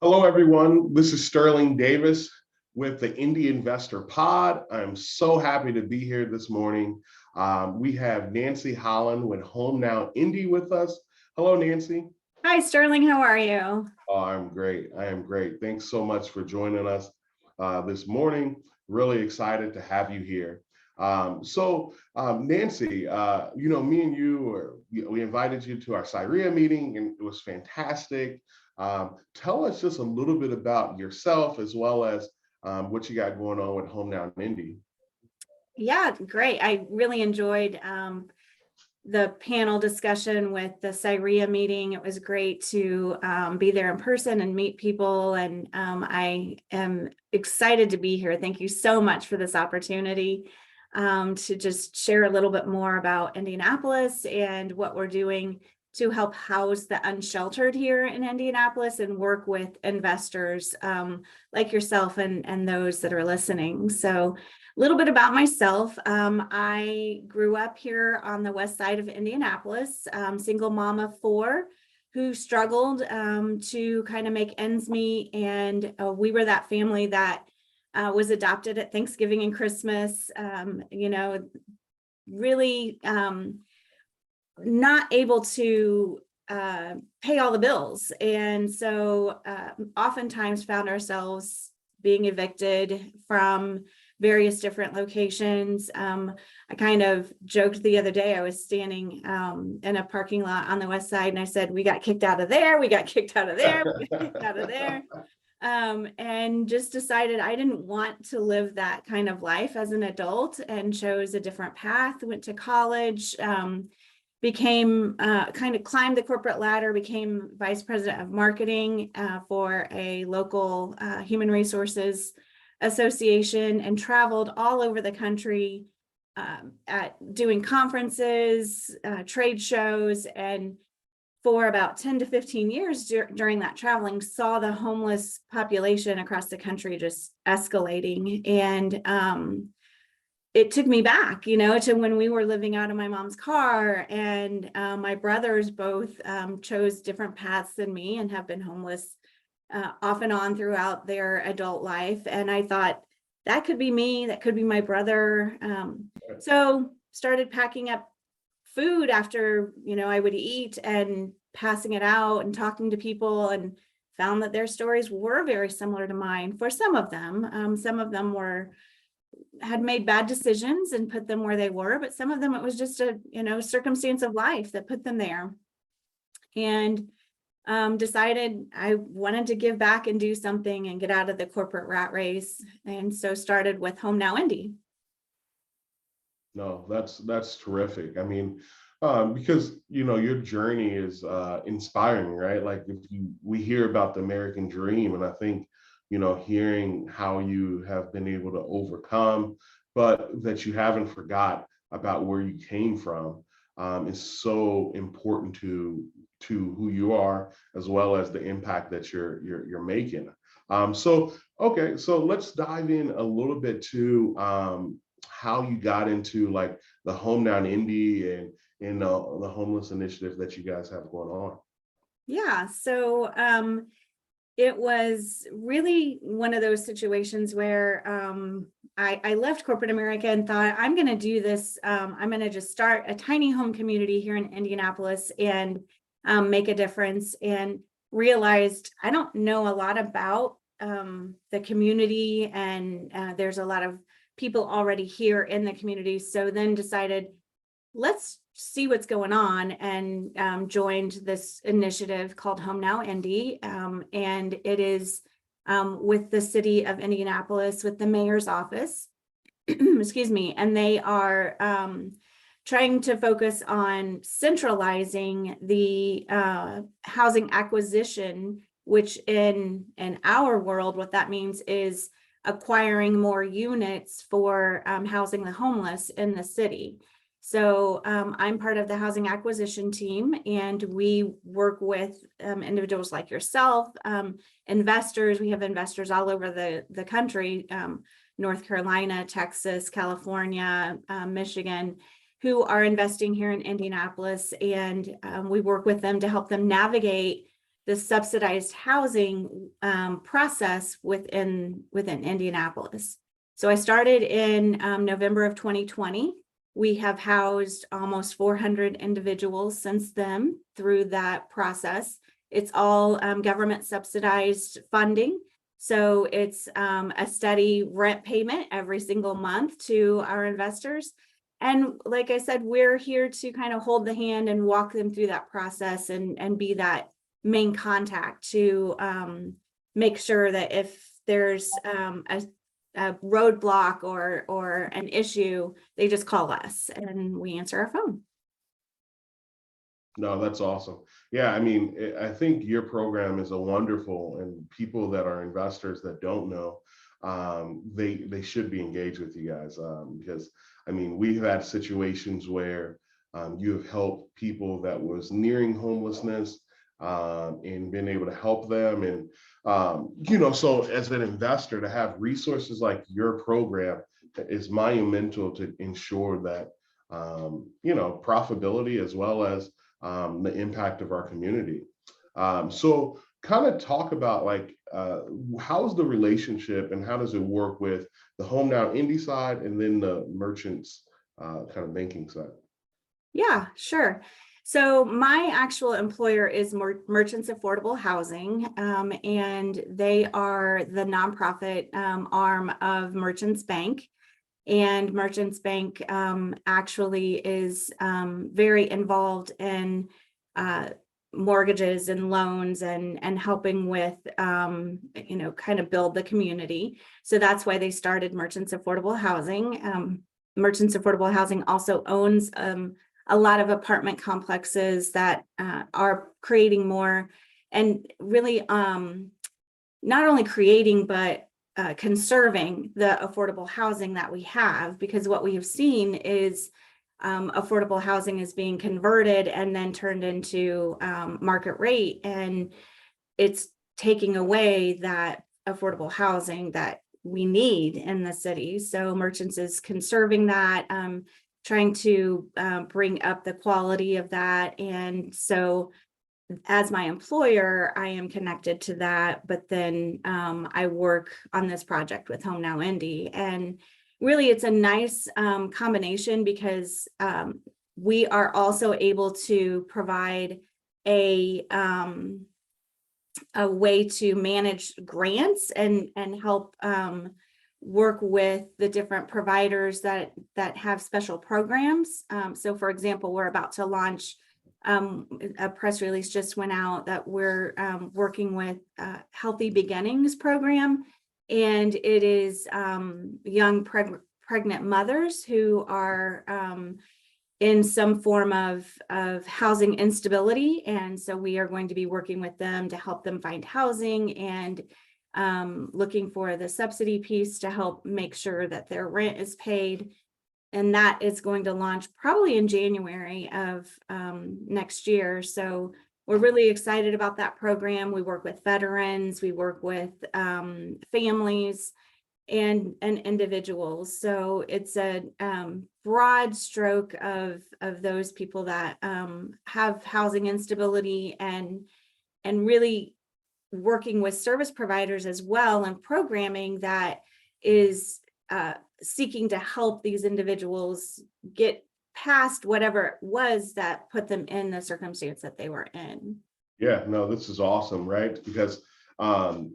Hello, everyone. This is Sterling Davis with the Indy Investor Pod. I'm so happy to be here this morning. We have Nancy Holland with Home Now Indy with us. Hello, Nancy. Hi, Sterling. How are you? Oh, I'm great. I am great. Thanks so much for joining us this morning. Really excited to have you here. Nancy, me and we invited you to our Syria meeting, and it was fantastic. Tell us just a little bit about yourself as well as what you got going on with Home Now Indy. Yeah, great. I really enjoyed the panel discussion with the Syria meeting. It was great to be there in person and meet people, and I am excited to be here. Thank you so much for this opportunity to just share a little bit more about Indianapolis and what we're doing to help house the unsheltered here in Indianapolis and work with investors like yourself and those that are listening. So a little bit about myself. I grew up here on the west side of Indianapolis, single mom of four who struggled to kind of make ends meet. And we were that family that was adopted at Thanksgiving and Christmas, really not able to pay all the bills. And so oftentimes found ourselves being evicted from various different locations. I kind of joked the other day, I was standing in a parking lot on the west side, and I said, we got kicked out of there, we got kicked out of there, we got kicked out of there. And just decided I didn't want to live that kind of life as an adult and chose a different path, went to college, became kind of climbed the corporate ladder, became vice president of marketing for a local human resources association, and traveled all over the country at doing conferences, trade shows, and for about 10 to 15 years during that traveling, saw the homeless population across the country just escalating. And it took me back, to when we were living out of my mom's car, and my brothers both chose different paths than me and have been homeless off and on throughout their adult life. And I thought that could be me, that could be my brother. So started packing up food after, I would eat and passing it out and talking to people, and found that their stories were very similar to mine for some of them. Some of them had made bad decisions and put them where they were, but some of them, it was just a, circumstance of life that put them there. And decided I wanted to give back and do something and get out of the corporate rat race. And so started with Home Now Indy. No, that's terrific. I mean, because your journey is inspiring, right? Like we hear about the American dream, and I think hearing how you have been able to overcome, but that you haven't forgot about where you came from, is so important to who you are, as well as the impact that you're making. So let's dive in a little bit to how you got into like the Home Now Indy and the homeless initiative that you guys have going on. Yeah, so it was really one of those situations where I left corporate America and thought, I'm going to do this. I'm going to just start a tiny home community here in Indianapolis and make a difference, and realized I don't know a lot about the community, and there's a lot of people already here in the community. So then decided, let's see what's going on, and joined this initiative called Home Now Indy. And it is with the city of Indianapolis, with the mayor's office, excuse me, and they are trying to focus on centralizing the housing acquisition, which in our world, what that means is acquiring more units for housing the homeless in the city. So I'm part of the housing acquisition team, and we work with individuals like yourself, investors. We have investors all over the country, North Carolina, Texas, California, Michigan, who are investing here in Indianapolis. And we work with them to help them navigate the subsidized housing process within Indianapolis. So I started in November of 2020. We have housed almost 400 individuals since then through that process. It's all government subsidized funding. So it's a steady rent payment every single month to our investors. And like I said, we're here to kind of hold the hand and walk them through that process and be that main contact to make sure that if there's a roadblock or an issue, they just call us and we answer our phone. No, that's awesome. Yeah, I mean, I think your program is a wonderful, and people that are investors that don't know, they should be engaged with you guys, because I mean, we've had situations where you have helped people that was nearing homelessness, and been able to help them. And so as an investor, to have resources like your program is monumental to ensure that profitability as well as the impact of our community. So kind of talk about like how's the relationship and how does it work with the Home Now Indy side and then the merchants kind of banking side? Yeah, sure. So my actual employer is Merchants Affordable Housing, and they are the nonprofit arm of Merchants Bank. And Merchants Bank actually is very involved in mortgages and loans and helping with, kind of build the community. So that's why they started Merchants Affordable Housing. Merchants Affordable Housing also owns a lot of apartment complexes that are creating more and really not only creating, but conserving the affordable housing that we have, because what we have seen is affordable housing is being converted and then turned into market rate, and it's taking away that affordable housing that we need in the city. So Merchants is conserving that, trying to bring up the quality of that. And so as my employer, I am connected to that, but then I work on this project with Home Now Indy. And really it's a nice combination because we are also able to provide a way to manage grants and help work with the different providers that have special programs. So for example, we're about to launch a press release just went out that we're working with Healthy Beginnings program, and it is young pregnant mothers who are in some form of housing instability. And so we are going to be working with them to help them find housing and looking for the subsidy piece to help make sure that their rent is paid. And that is going to launch probably in January of next year. So we're really excited about that program. We work with veterans, we work with families and individuals. So it's a broad stroke of those people that have housing instability and really working with service providers as well, and programming that is seeking to help these individuals get past whatever it was that put them in the circumstance that they were in. Yeah, no, this is awesome, right? Because IU,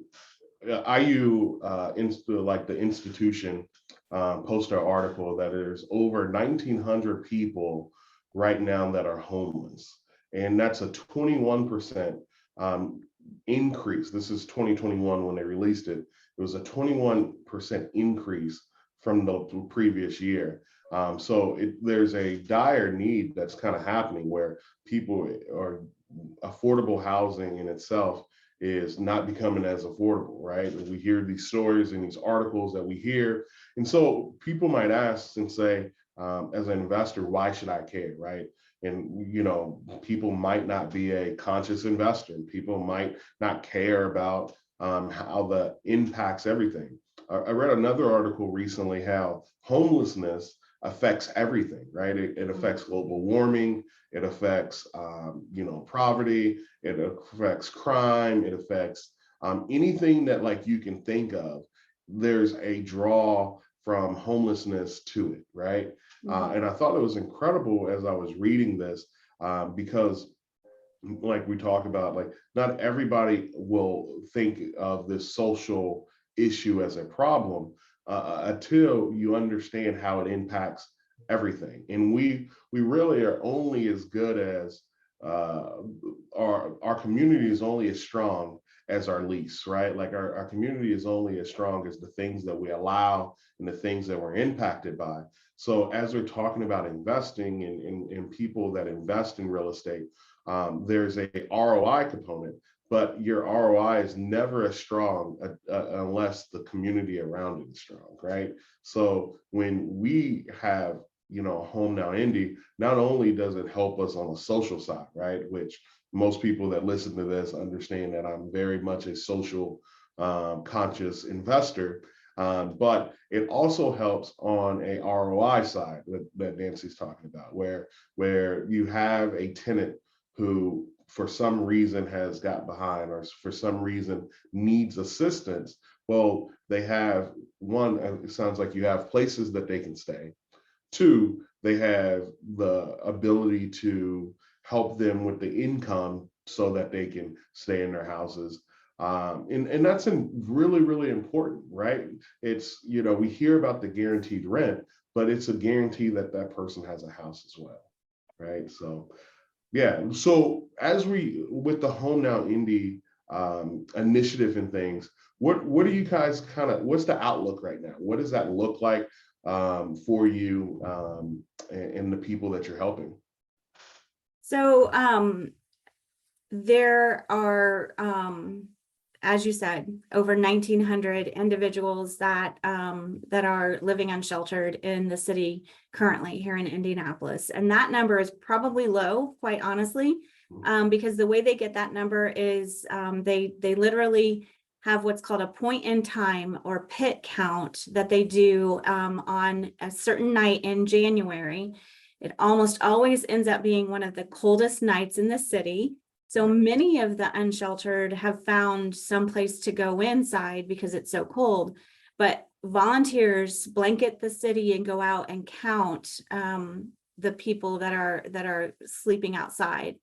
like the institution, posted an article that there's over 1,900 people right now that are homeless, and that's a 21% increase. This is 2021 when they released it. It was a 21% increase from the previous year. So there's a dire need that's kind of happening where people are affordable housing in itself is not becoming as affordable, right? We hear these stories and these articles that we hear. And so people might ask and say, as an investor, why should I care, right? And, people might not be a conscious investor. People might not care about how that impacts everything. I read another article recently how homelessness affects everything, right? It affects global warming, it affects, poverty, it affects crime, it affects anything that like you can think of. There's a draw from homelessness to it, right? And I thought it was incredible as I was reading this, because like we talk about, like not everybody will think of this social issue as a problem until you understand how it impacts everything. And we really are only as good as our community is only as strong as our lease, right? Like our community is only as strong as the things that we allow and the things that we're impacted by. So as we're talking about investing in people that invest in real estate, there's a ROI component, but your ROI is never as strong unless the community around it is strong, right? So when we have, Home Now Indy, not only does it help us on the social side, right? Which most people that listen to this understand that I'm very much a social conscious investor. But it also helps on a ROI side that Nancy's talking about, where you have a tenant who for some reason has got behind or for some reason needs assistance. Well, they have one, it sounds like you have places that they can stay. Two, they have the ability to help them with the income so that they can stay in their houses. And that's really, really important, right? It's, we hear about the guaranteed rent, but it's a guarantee that that person has a house as well, right? So yeah. So as we with the Home Now Indy initiative and things, what are you guys what's the outlook right now? What does that look like for you and the people that you're helping? So there are, as you said, over 1,900 individuals that are living unsheltered in the city currently here in Indianapolis. And that number is probably low, quite honestly, because the way they get that number is they literally have what's called a point in time or pit count that they do on a certain night in January. It almost always ends up being one of the coldest nights in the city. So many of the unsheltered have found some place to go inside because it's so cold, but volunteers blanket the city and go out and count the people that are sleeping outside.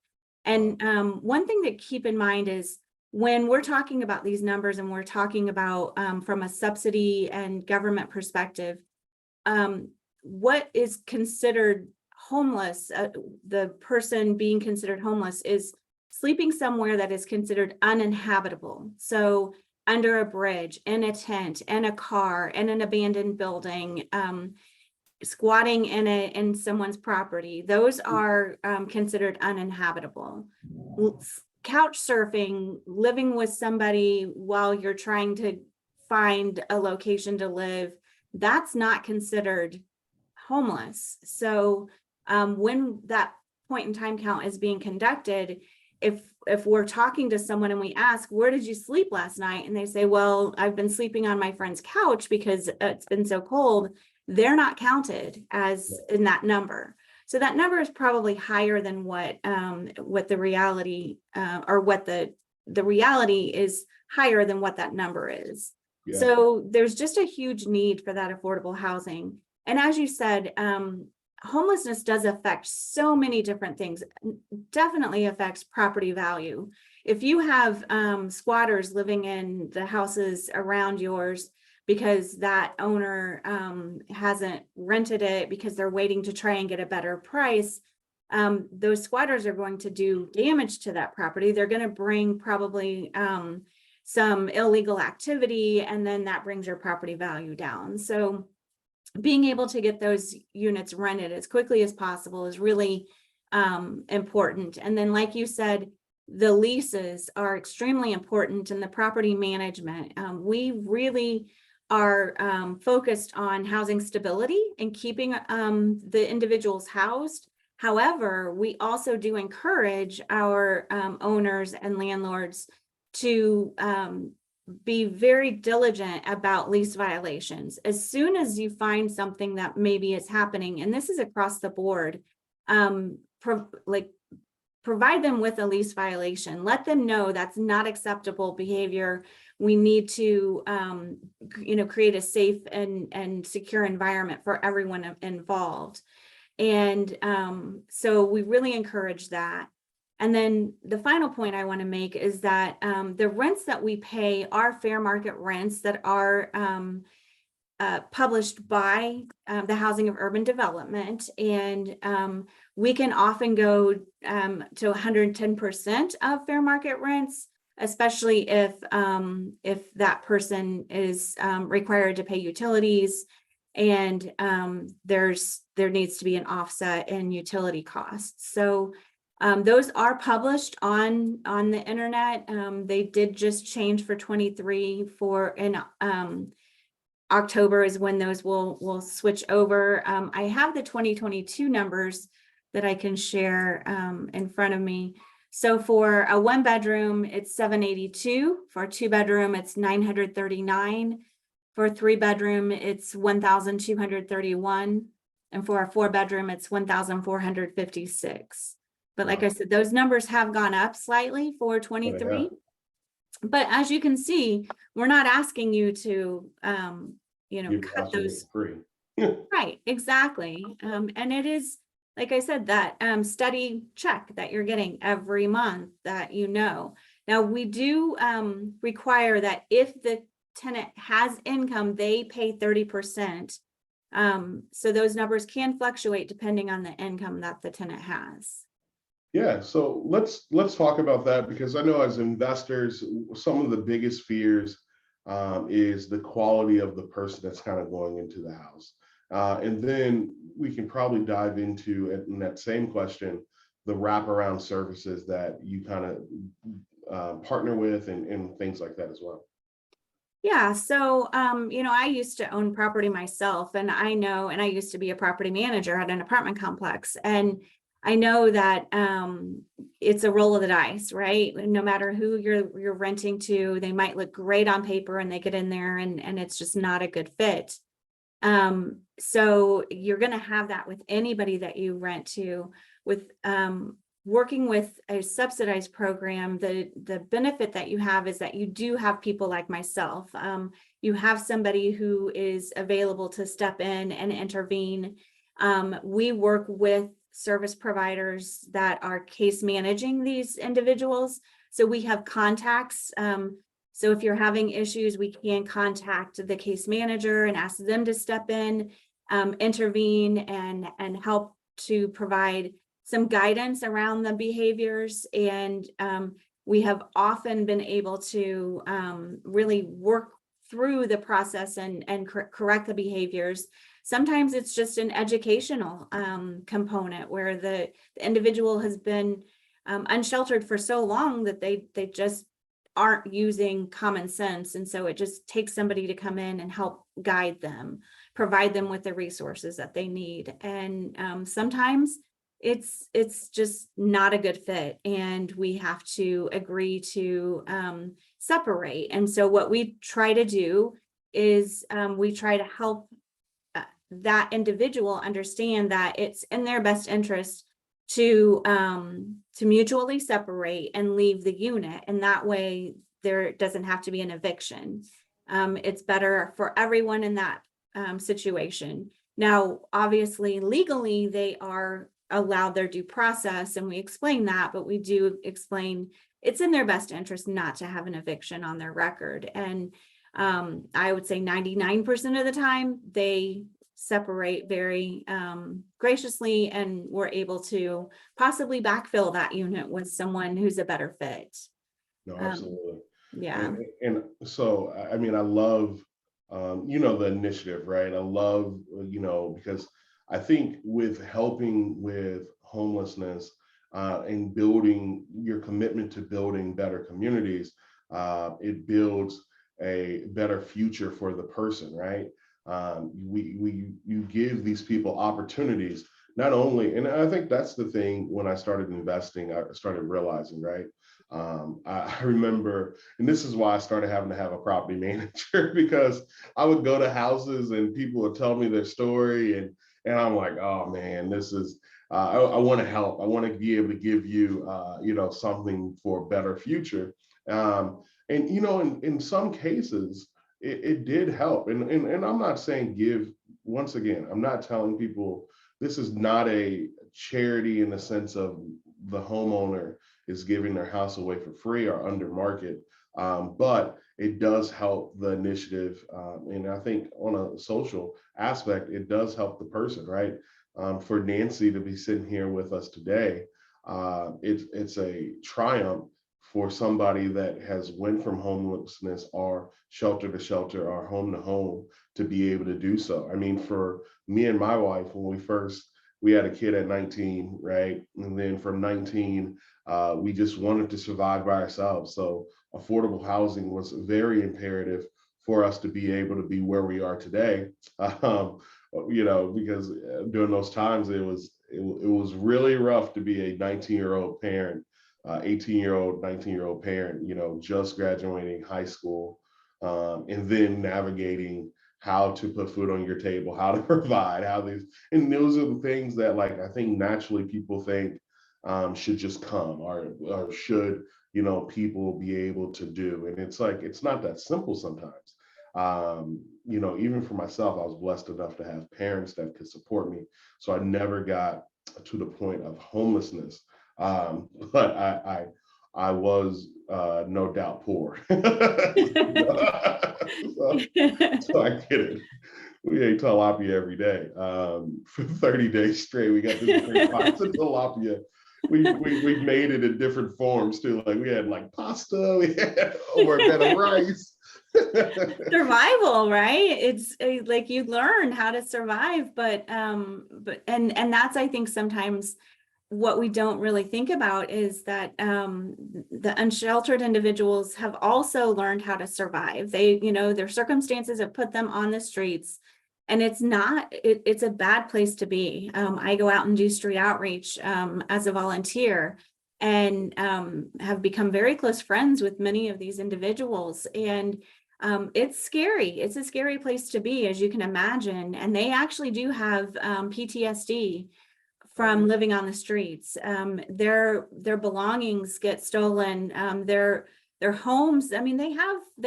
And one thing to keep in mind is when we're talking about these numbers and we're talking about from a subsidy and government perspective, what is considered homeless, the person being considered homeless is sleeping somewhere that is considered uninhabitable. So under a bridge, in a tent, in a car, in an abandoned building, squatting in someone's property, those are considered uninhabitable. Couch surfing, living with somebody while you're trying to find a location to live, that's not considered homeless. So when that point in time count is being conducted, if we're talking to someone and we ask, where did you sleep last night? And they say, well, I've been sleeping on my friend's couch because it's been so cold. They're not counted as in that number. So that number is probably higher than what the reality or what the reality is higher than what that number is. Yeah. So there's just a huge need for that affordable housing. And as you said, homelessness does affect so many different things. Definitely affects property value. If you have squatters living in the houses around yours because that owner hasn't rented it because they're waiting to try and get a better price, those squatters are going to do damage to that property. They're going to bring probably some illegal activity, and then that brings your property value down. So being able to get those units rented as quickly as possible is really important. And then, like you said, the leases are extremely important in the property management. We really are focused on housing stability and keeping the individuals housed. However, we also do encourage our owners and landlords to be very diligent about lease violations. As soon as you find something that maybe is happening, and this is across the board, provide them with a lease violation. Let them know that's not acceptable behavior. We need to, create a safe and secure environment for everyone involved. And so we really encourage that. And then the final point I want to make is that the rents that we pay are fair market rents that are published by the Housing of Urban Development. And we can often go to 110% of fair market rents, especially if that person is required to pay utilities, and there needs to be an offset in utility costs. So those are published on the internet. They did just change for 23 in October is when those will switch over. I have the 2022 numbers that I can share in front of me. So for a 1-bedroom, it's $782. For a 2-bedroom, it's $939. For a 3-bedroom, it's $1,231. And for a 4-bedroom, it's $1,456. But like I said, those numbers have gone up slightly for 23. But as you can see, we're not asking you to, cut those. Free. Right, exactly. And it is, like I said, that steady check that you're getting every month that Now, we do require that if the tenant has income, they pay 30%. So those numbers can fluctuate depending on the income that the tenant has. Yeah, so let's talk about that, because I know as investors, some of the biggest fears is the quality of the person that's kind of going into the house. And then we can probably dive into, in that same question, the wraparound services that you kind of partner with and things like that as well. Yeah, so I used to own property myself, and I used to be a property manager at an apartment complex, and I know that it's a roll of the dice, right? No matter who you're renting to, they might look great on paper and they get in there and it's just not a good fit. So you're going to have that with anybody that you rent to. With working with a subsidized program, the benefit that you have is that you do have people like myself. You have somebody who is available to step in and intervene. We work with service providers that are case managing these individuals. So we have contacts. So if you're having issues, we can contact the case manager and ask them to step in, intervene, and help to provide some guidance around the behaviors. And we have often been able to really work through the process and correct the behaviors. Sometimes it's just an educational component where the individual has been unsheltered for so long that they just aren't using common sense. And so it just takes somebody to come in and help guide them, provide them with the resources that they need. And sometimes it's just not a good fit, and we have to agree to separate. And so what we try to do is we try to help that individual understand that it's in their best interest to mutually separate and leave the unit, and that way there doesn't have to be an eviction. It's better for everyone in that situation. Now, obviously, legally, they are allowed their due process, and we explain that, but we do explain it's in their best interest not to have an eviction on their record. And I would say 99% of the time they separate very graciously, and we're able to possibly backfill that unit with someone who's a better fit. No, absolutely. Yeah. And so, I mean, I love, the initiative, right? I love, because I think with helping with homelessness and building your commitment to building better communities, it builds a better future for the person, right? You give these people opportunities, not only, and I think that's the thing, when I started investing, I started realizing, right? I remember, and this is why I started having to have a property manager, because I would go to houses and people would tell me their story, and I'm like, oh man, I want to help. I want to be able to give you, something for a better future. And in some cases, it did help. And I'm not saying give. Once again, I'm not telling people this is not a charity in the sense of the homeowner is giving their house away for free or under market. But it does help the initiative. And I think on a social aspect, it does help the person, right? For Nancy to be sitting here with us today, it's a triumph for somebody that has went from homelessness or shelter to shelter or home to home to be able to do so. I mean, for me and my wife, when we had a kid at 19, right? And then from 19, we just wanted to survive by ourselves. So affordable housing was very imperative for us to be able to be where we are today. Because during those times it was really rough to be a 19-year-old parent, 18-year-old, 19-year-old parent, just graduating high school, and then navigating how to put food on your table, how to provide, and those are the things that, like, I think naturally people think should just come, or should, people be able to do. And it's like, it's not that simple sometimes. Even for myself, I was blessed enough to have parents that could support me. So I never got to the point of homelessness. But I was no doubt poor. so, so I get it. We ate tilapia every day for 30 days straight. We got this great pots of tilapia. We made it in different forms too. Like, we had like pasta, we had over a bed of rice. Survival, right? It's like you learn how to survive, but that's, I think, sometimes what we don't really think about is that the unsheltered individuals have also learned how to survive. Their circumstances have put them on the streets, and it's a bad place to be. I go out and do street outreach as a volunteer, and have become very close friends with many of these individuals. And it's scary. It's a scary place to be, as you can imagine. And they actually do have PTSD from living on the streets. Their belongings get stolen. Their homes. I mean, they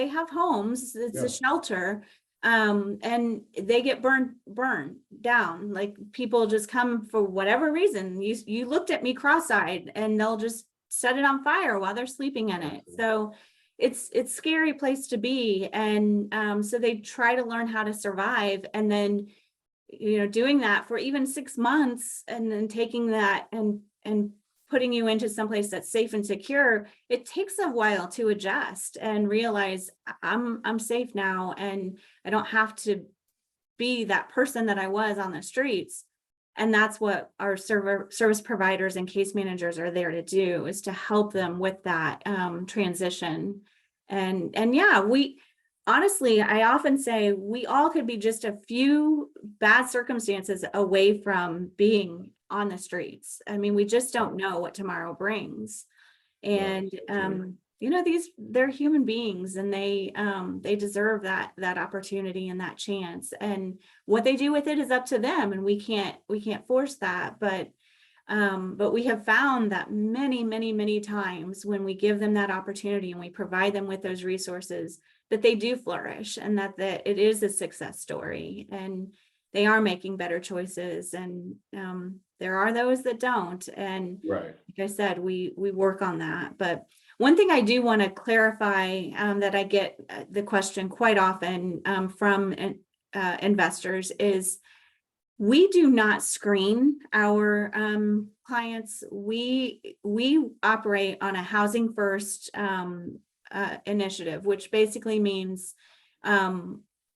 have homes. It's a shelter, and they get burned down. Like, people just come for whatever reason. You looked at me cross-eyed, and they'll just set it on fire while they're sleeping in it. So it's a scary place to be. And so they try to learn how to survive, and then doing that for even 6 months, and then taking that and putting you into someplace that's safe and secure. It takes a while to adjust and realize I'm safe now, and I don't have to be that person that I was on the streets. And that's what our service providers and case managers are there to do, is to help them with that transition. And yeah, honestly, I often say we all could be just a few bad circumstances away from being on the streets. I mean, we just don't know what tomorrow brings. And they're human beings, and they deserve that opportunity and that chance. And what they do with it is up to them, and we can't force that. But we have found that many times, when we give them that opportunity and we provide them with those resources, that they do flourish, and that it is a success story, and they are making better choices. And there are those that don't. And Right. like I said, we work on that. But one thing I do want to clarify, that I get the question quite often from investors, is we do not screen our clients. We operate on a housing first initiative, which basically means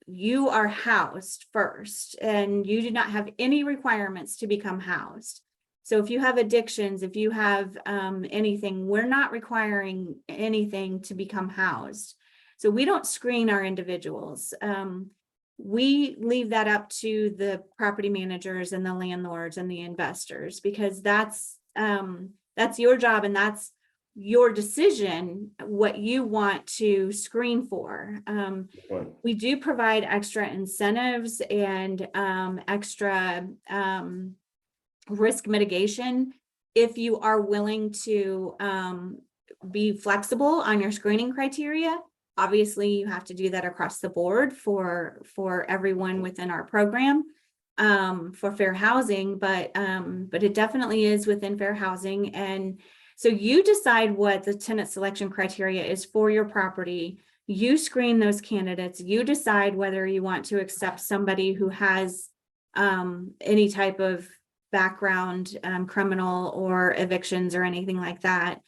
you are housed first, and you do not have any requirements to become housed. So if you have addictions, if you have anything, we're not requiring anything to become housed. So we don't screen our individuals. We leave that up to the property managers and the landlords and the investors, because that's your job, and that's your decision, what you want to screen for. We do provide extra incentives and extra risk mitigation, if you are willing to be flexible on your screening criteria. Obviously, you have to do that across the board for everyone within our program for fair housing, but it definitely is within fair housing. And so you decide what the tenant selection criteria is for your property. You screen those candidates. You decide whether you want to accept somebody who has any type of background, criminal or evictions or anything like that.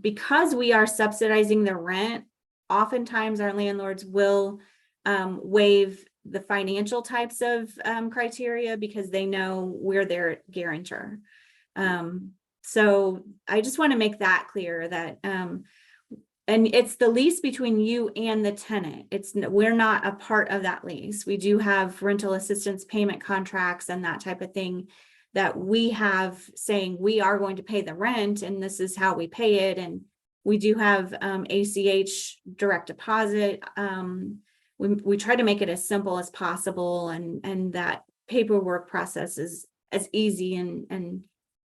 Because we are subsidizing the rent, oftentimes our landlords will waive the financial types of criteria because they know we're their guarantor. So I just want to make that clear that and it's the lease between you and the tenant. We're not a part of that lease. We do have rental assistance payment contracts and that type of thing that we have saying we are going to pay the rent and this is how we pay it. And we do have ACH direct deposit. We try to make it as simple as possible, and that paperwork process is as easy and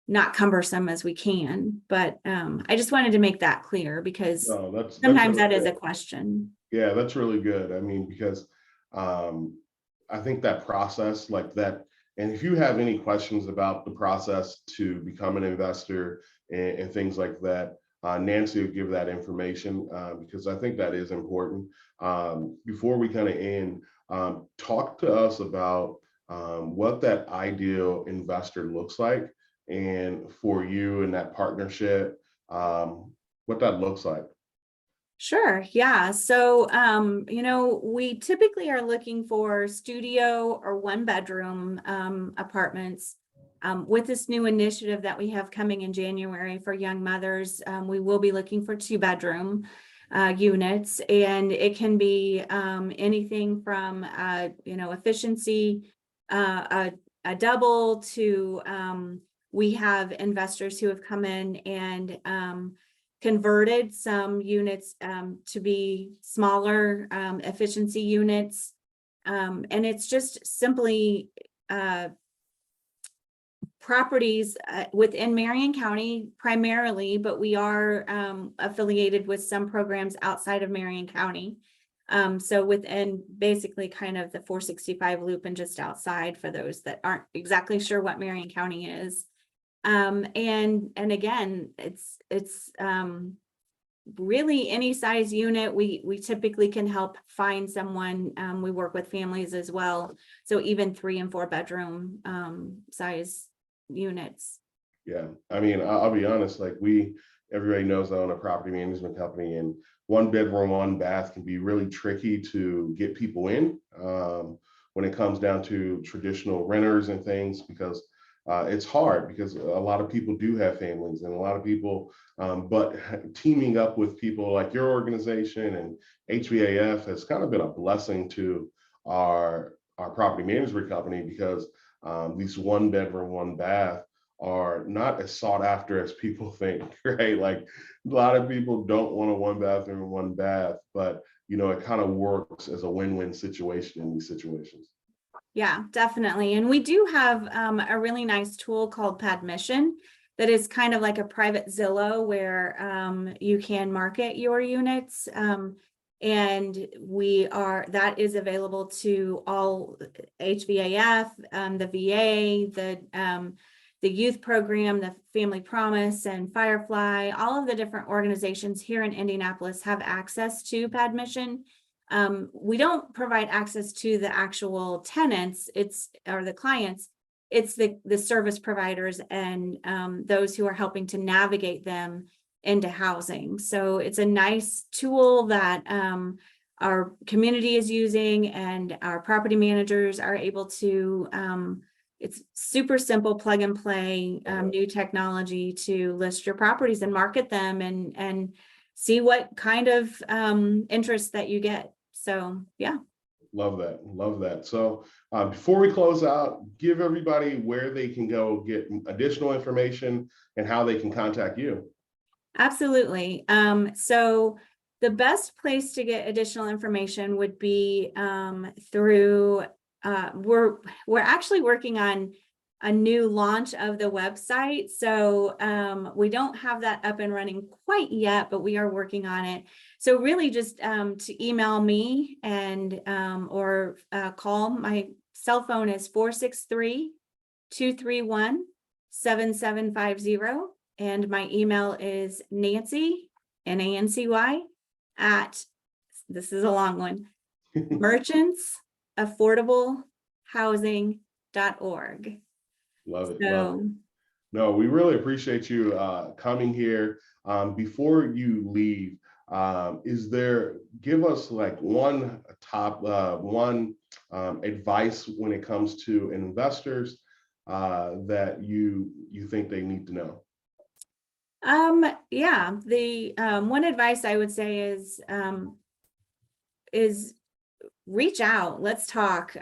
not cumbersome as we can. But I just wanted to make that clear because sometimes that is a question. Yeah, that's really good. I mean, because I think that process like that, and if you have any questions about the process to become an investor and things like that, Nancy will give that information because I think that is important. Before we kind of end, talk to us about what that ideal investor looks like, and for you and that partnership, what that looks like. Sure. Yeah. So, we typically are looking for studio or 1-bedroom apartments. With this new initiative that we have coming in January for young mothers, we will be looking for 2-bedroom units, and it can be anything from, efficiency, a double to, we have investors who have come in and converted some units to be smaller efficiency units. And it's just simply properties within Marion County primarily, but we are affiliated with some programs outside of Marion County. So within basically kind of the 465 loop and just outside for those that aren't exactly sure what Marion County is. And again, it's really any size unit. We typically can help find someone. We work with families as well. So even 3 and 4 bedroom size units. Yeah, I mean, I'll be honest, like everybody knows I own a property management company, and 1-bedroom, 1-bath can be really tricky to get people in when it comes down to traditional renters and things, because it's hard because a lot of people do have families and a lot of people, but teaming up with people like your organization and HVAF has kind of been a blessing to our property management company, because these 1-bedroom, 1-bath are not as sought after as people think, right? Like a lot of people don't want a 1-bathroom, 1-bath, but it kind of works as a win-win situation in these situations. Yeah, definitely. And we do have a really nice tool called Padmission that is kind of like a private Zillow where you can market your units. And that is available to all HVAF, the VA, the youth program, the Family Promise, and Firefly. All of the different organizations here in Indianapolis have access to Padmission. We don't provide access to the actual tenants, or the clients. It's the service providers and those who are helping to navigate them into housing. So it's a nice tool that our community is using, and our property managers are able to, it's super simple, plug and play, new technology to list your properties and market them and see what kind of interest that you get. So, yeah. Love that. Love that. So before we close out, give everybody where they can go get additional information and how they can contact you. Absolutely. So the best place to get additional information would be through, we're actually working on a new launch of the website. So we don't have that up and running quite yet, but we are working on it. So really just to email me and or call. My cell phone is 463-231-7750. And my email is Nancy, Nancy, at, this is a long one, merchantsaffordablehousing.org. Love it, love it. So, No, we really appreciate you coming here. Before you leave, give us like one advice when it comes to investors that you think they need to know? yeah, the one advice I would say is reach out, let's talk,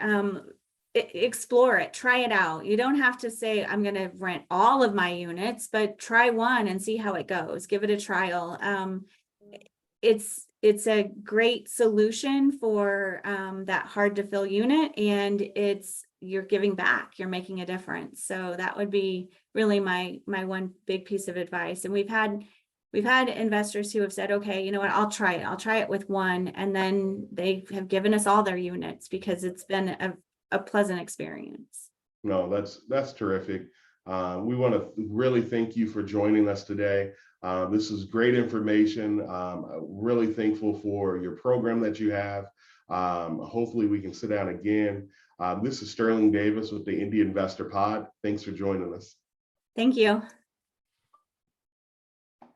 explore it, try it out. You don't have to say, I'm going to rent all of my units, but try one and see how it goes. Give it a trial. It's a great solution for that hard to fill unit, and you're giving back, you're making a difference. So that would be really my one big piece of advice. And we've had investors who have said, okay, you know what, I'll try it with one, and then they have given us all their units because it's been a pleasant experience. No, that's terrific. We want to really thank you for joining us today. This is great information. Really thankful for your program that you have. Hopefully we can sit down again. This is Sterling Davis with the Indy Investor Pod. Thanks for joining us. Thank you.